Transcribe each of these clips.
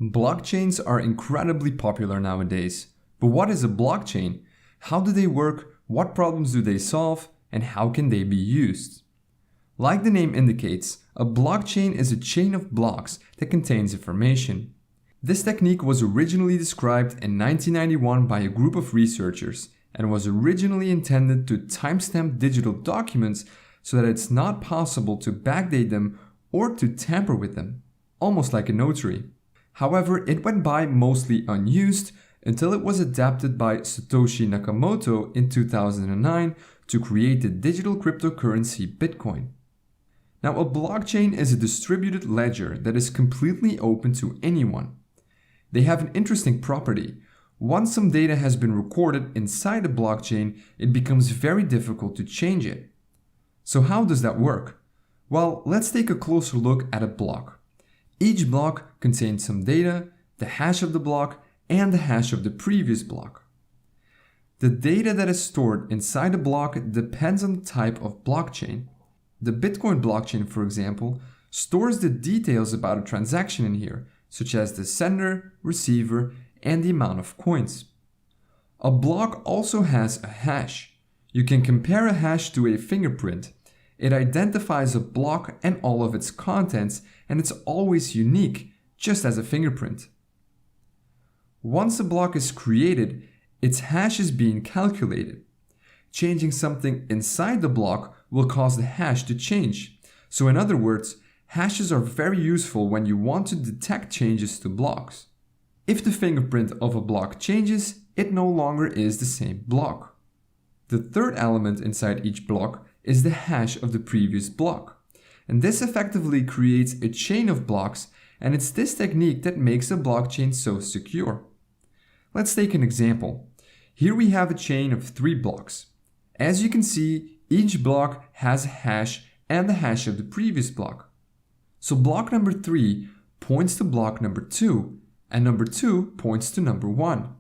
Blockchains are incredibly popular nowadays. But what is a blockchain? How do they work? What problems do they solve? And how can they be used? Like the name indicates, a blockchain is a chain of blocks that contains information. This technique was originally described in 1991 by a group of researchers and was originally intended to timestamp digital documents so that it's not possible to backdate them or to tamper with them, almost like a notary. However, it went by mostly unused until it was adapted by Satoshi Nakamoto in 2009 to create the digital cryptocurrency Bitcoin. Now, a blockchain is a distributed ledger that is completely open to anyone. They have an interesting property. Once some data has been recorded inside a blockchain, it becomes very difficult to change it. So how does that work? Well, let's take a closer look at a block. Each block contains some data, the hash of the block, and the hash of the previous block. The data that is stored inside a block depends on the type of blockchain. The Bitcoin blockchain, for example, stores the details about a transaction in here, such as the sender, receiver, and the amount of coins. A block also has a hash. You can compare a hash to a fingerprint. It identifies a block and all of its contents, and it's always unique, just as a fingerprint. Once a block is created, its hash is being calculated. Changing something inside the block will cause the hash to change. So in other words, hashes are very useful when you want to detect changes to blocks. If the fingerprint of a block changes, it no longer is the same block. The third element inside each block is the hash of the previous block. And this effectively creates a chain of blocks, and it's this technique that makes a blockchain so secure. Let's take an example. Here we have a chain of 3 blocks. As you can see, each block has a hash and the hash of the previous block. So block number 3 points to block number 2, and number 2 points to number 1.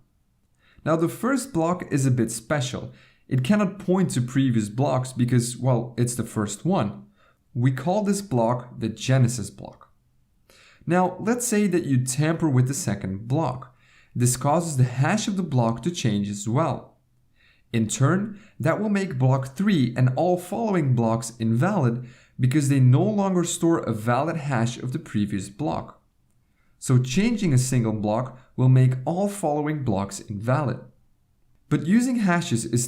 Now the first block is a bit special. It cannot point to previous blocks because, well, it's the first one. We call this block the Genesis block. Now let's say that you tamper with the second block. This causes the hash of the block to change as well. In turn, that will make block 3 and all following blocks invalid because they no longer store a valid hash of the previous block. So changing a single block will make all following blocks invalid. But using hashes is